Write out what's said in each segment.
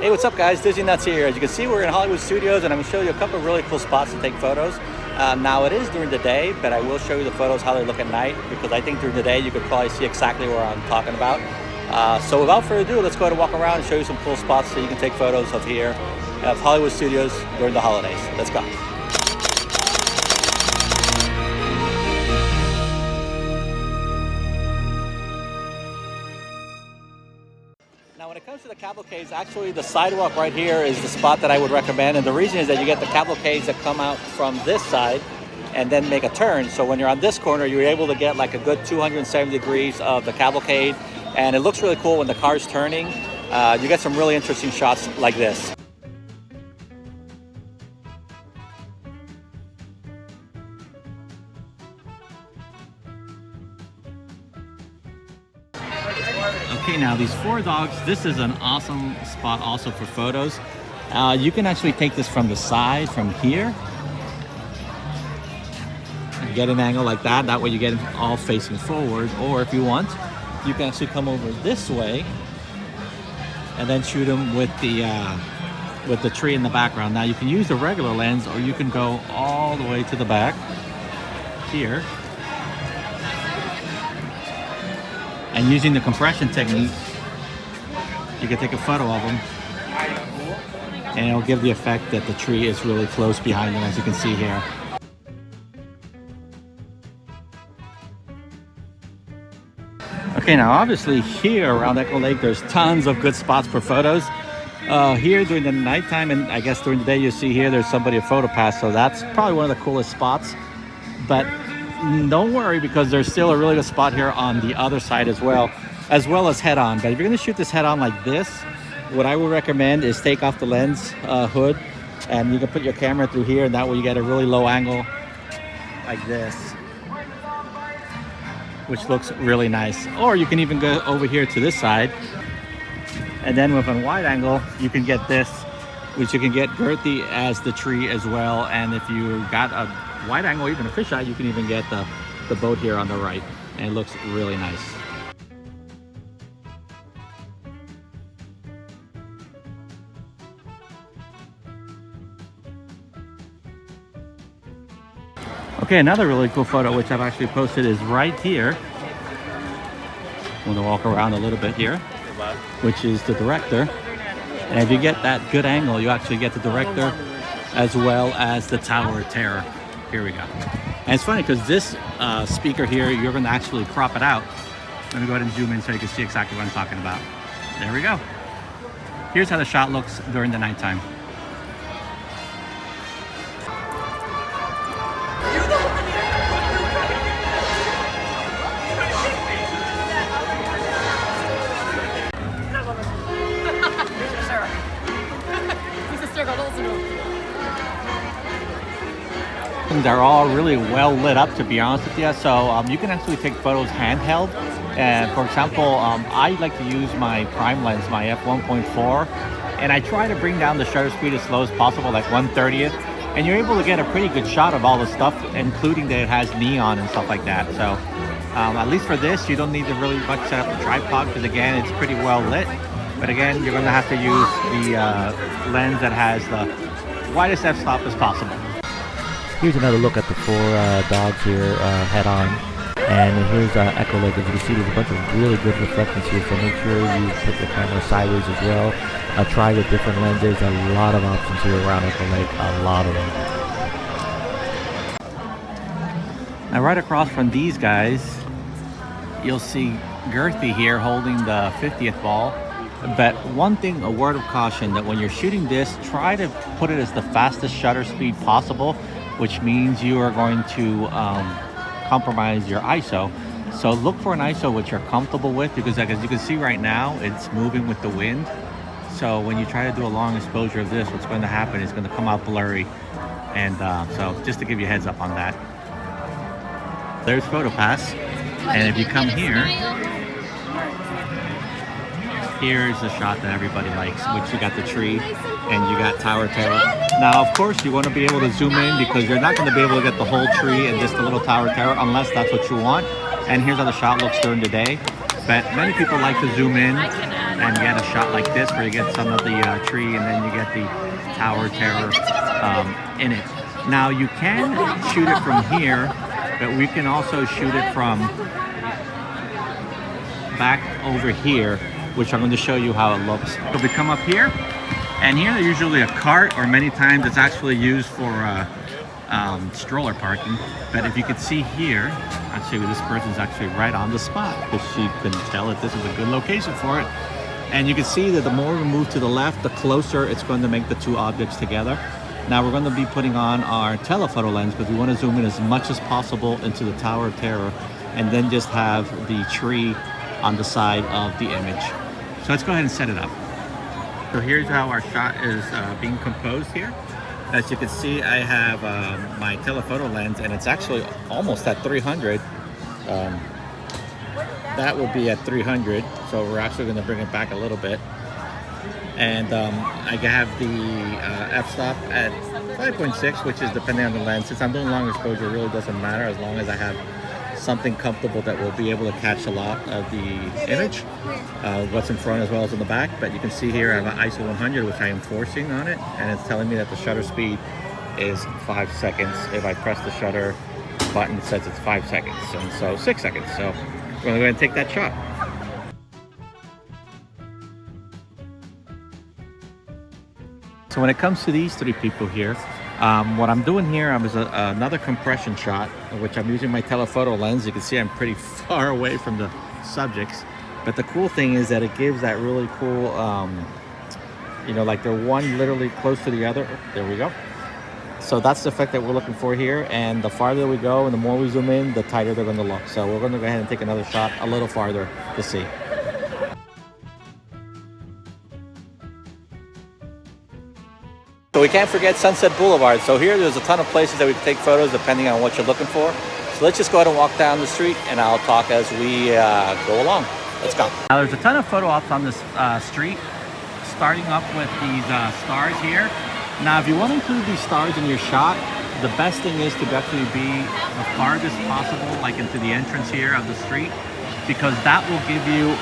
Hey, what's up guys? Disney Nuts here. As you can see, we're in Hollywood Studios and I'm going to show you a couple of really cool spots to take photos. Now it is during the day, but I will show you the photos how they look at night, because I think during the day you could probably see exactly where I'm talking about. So without further ado, let's go ahead and walk around and show you some cool spots so you can take photos of here at Hollywood Studios during the holidays. Let's go. Now when it comes to the cavalcades, actually the sidewalk right here is the spot that I would recommend, and the reason is that you get the cavalcades that come out from this side and then make a turn. So when you're on this corner, you're able to get like a good 270 degrees of the cavalcade, and it looks really cool when the car's turning. You get some really interesting shots like this. Okay, now these four dogs, this is an awesome spot also for photos. You can actually take this from the side, from here. And get an angle like that. That way you get it all facing forward. Or if you want, you can actually come over this way and then shoot them with the tree in the background. Now you can use the regular lens, or you can go all the way to the back here. And using the compression technique, you can take a photo of them and it'll give the effect that the tree is really close behind them, as you can see here. Okay, now obviously here around Echo Lake, there's tons of good spots for photos. Here during the nighttime, and I guess during the day, you see here there's somebody a photo pass, so that's probably one of the coolest spots. But don't worry, because there's still a really good spot here on the other side as well as head-on. But if you're going to shoot this head-on like this, what I would recommend is take off the lens hood, and you can put your camera through here, and that way you get a really low angle like this, which looks really nice. Or you can even go over here to this side, and then with a wide angle you can get this, which you can get girthy as the tree as well. And if you got a wide angle, even a fisheye, you can even get the boat here on the right, and it looks really nice. Okay, another really cool photo which I've actually posted is right here. I'm gonna walk around a little bit here, which is the director. And if you get that good angle, you actually get the director as well as the Tower of Terror. Here we go. And it's funny because this speaker here, you're going to actually crop it out. Let me go ahead and zoom in so you can see exactly what I'm talking about. There we go. Here's how the shot looks during the nighttime. They're all really well lit up, to be honest with you, so you can actually take photos handheld. And for example, I like to use my prime lens, my f1.4, and I try to bring down the shutter speed as slow as possible, like 1/30th, and you're able to get a pretty good shot of all the stuff, including that it has neon and stuff like that. So at least for this, you don't need to really much set up the tripod, because again, it's pretty well lit. But again, you're going to have to use the lens that has the widest f-stop as possible. Here's another look at the four dogs here head on, and here's Echo Lake. As you can see, there's a bunch of really good reflections here, so make sure you put the camera sideways as well. Try the different lenses. A lot of options here around Echo Lake, a lot of them. Now right across from these guys, you'll see Girthy here holding the 50th ball. But one thing, a word of caution, that when you're shooting this, try to put it as the fastest shutter speed possible, which means you are going to compromise your ISO. So look for an ISO which you're comfortable with, because as you can see right now, it's moving with the wind. So when you try to do a long exposure of this, what's going to happen is going to come out blurry. And so just to give you a heads up on that. There's Photo Pass. And if you come here, here's the shot that everybody likes, which you got the tree and you got Tower Terror. Now, of course, you want to be able to zoom in, because you're not going to be able to get the whole tree and just the little Tower Terror unless that's what you want. And here's how the shot looks during the day. But many people like to zoom in and get a shot like this where you get some of the tree and then you get the Tower of Terror in it. Now you can shoot it from here, but we can also shoot it from back over here, which I'm going to show you how it looks. So we come up here, and here there's usually a cart, or many times it's actually used for stroller parking. But if you could see here, actually this person's actually right on the spot because she can tell that this is a good location for it. And you can see that the more we move to the left, the closer it's going to make the two objects together. Now we're going to be putting on our telephoto lens because we want to zoom in as much as possible into the Tower of Terror and then just have the tree on the side of the image. So let's go ahead and set it up. So here's how our shot is being composed here. As you can see, I have my telephoto lens, and it's actually almost at 300. That will be at 300, so we're actually going to bring it back a little bit. And I have the f-stop at 5.6, which is depending on the lens. Since I'm doing long exposure, it really doesn't matter as long as I have something comfortable that will be able to catch a lot of the image, what's in front as well as in the back. But you can see here I have an ISO 100, which I am forcing on it, and it's telling me that the shutter speed is 5 seconds. If I press the shutter button, it says it's 5 seconds, and so 6 seconds. So we're going to go ahead and take that shot. So when it comes to these three people here, what I'm doing here is another compression shot, which I'm using my telephoto lens. You can see I'm pretty far away from the subjects. But the cool thing is that it gives that really cool, you know, like they're one literally close to the other. There we go. So that's the effect that we're looking for here. And the farther we go and the more we zoom in, the tighter they're going to look. So we're going to go ahead and take another shot a little farther to see. So we can't forget Sunset Boulevard. So here there's a ton of places that we can take photos depending on what you're looking for. So let's just go ahead and walk down the street and I'll talk as we go along. Let's go. Now there's a ton of photo ops on this street, starting up with these stars here. Now if you want to include these stars in your shot, the best thing is to actually be the farthest possible, like into the entrance here of the street, because that will give you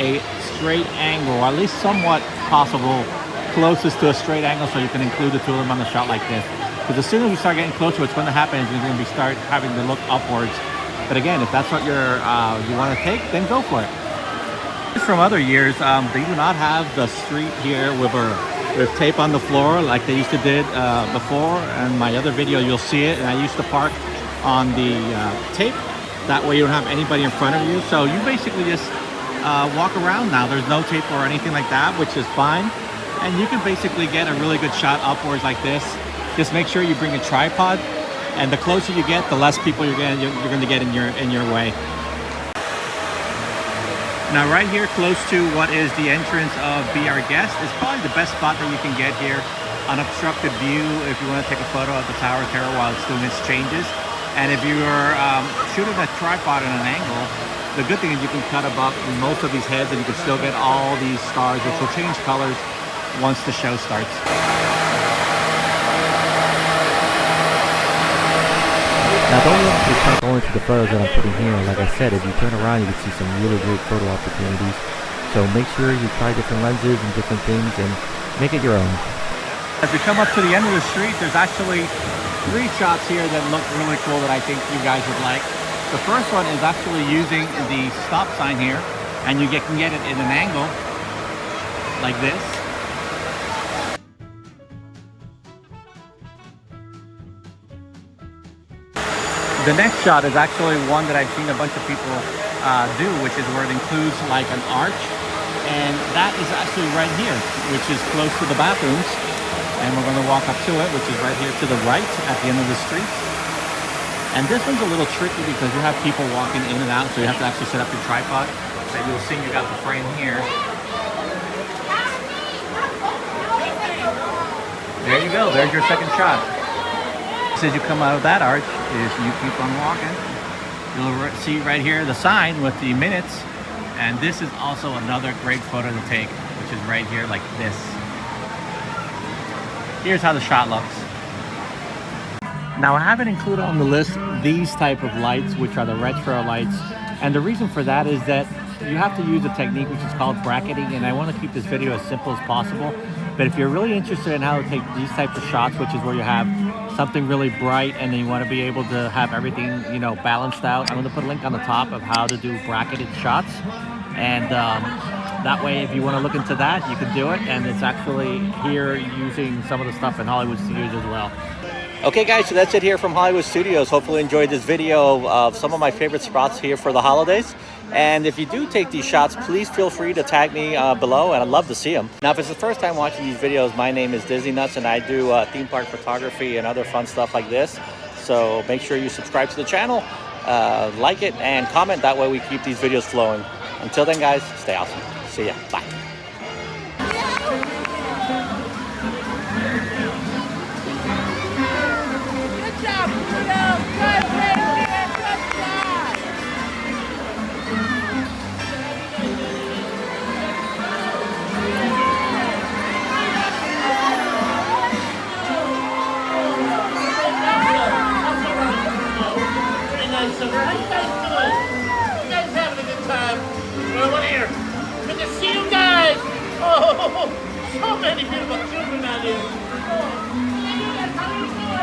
a straight angle, or at least somewhat possible closest to a straight angle, so you can include the two of them on the shot like this. Because as soon as you start getting closer, what's going to happen is you're going to start having to look upwards. But again, if that's what you want to take, then go for it. From other years, they do not have the street here with tape on the floor like they used to did before. And my other video, you'll see it. And I used to park on the tape. That way you don't have anybody in front of you. So you basically just walk around now. There's no tape or anything like that, which is fine. And you can basically get a really good shot upwards like this. Just make sure you bring a tripod, and the closer you get, the less people you're going to get in your way. Now right here close to what is the entrance of Be Our Guest is probably the best spot that you can get here. Unobstructed view if you want to take a photo of the Tower of Terror while it's doing its changes. And if you are shooting a tripod at an angle, the good thing is you can cut above most of these heads and you can still get all these stars, which will change colors once the show starts. Now don't let me talk only to the photos that I'm putting here. Like I said, if you turn around, you can see some really great photo opportunities. So make sure you try different lenses and different things and make it your own. As we come up to the end of the street, there's actually 3 shots here that look really cool that I think you guys would like. The first one is actually using the stop sign here, and you can get it in an angle like this. The next shot is actually one that I've seen a bunch of people do, which is where it includes like an arch. And that is actually right here, which is close to the bathrooms. And we're going to walk up to it, which is right here to the right at the end of the street. And this one's a little tricky because you have people walking in and out, so you have to actually set up your tripod. So you'll see you got the frame here. There you go, there's your second shot. As you come out of that arch, is you keep on walking, you'll see right here the sign with the minutes, and this is also another great photo to take, which is right here like this. Here's how the shot looks. Now I haven't included on the list these type of lights, which are the retro lights, and the reason for that is that you have to use a technique which is called bracketing, and I want to keep this video as simple as possible. But if you're really interested in how to take these types of shots, which is where you have something really bright and then you want to be able to have everything, you know, balanced out, I'm going to put a link on the top of how to do bracketed shots. And that way, if you want to look into that, you can do it. And it's actually here using some of the stuff in Hollywood Studios as well. Okay guys, so that's it here from Hollywood Studios. Hopefully you enjoyed this video of some of my favorite spots here for the holidays. And if you do take these shots, please feel free to tag me below, and I'd love to see them. Now, if it's the first time watching these videos, my name is DisneyNuts, and I do theme park photography and other fun stuff like this. So make sure you subscribe to the channel, like it, and comment. That way we keep these videos flowing. Until then, guys, stay awesome. See ya. Bye. Good job, Pluto. Good, baby. Good job. Very nice of her. How you guys doing? You guys having a good time? Well, what here? Good to see you guys. Oh, so many beautiful children out here. Oh, how you guys? How you doing?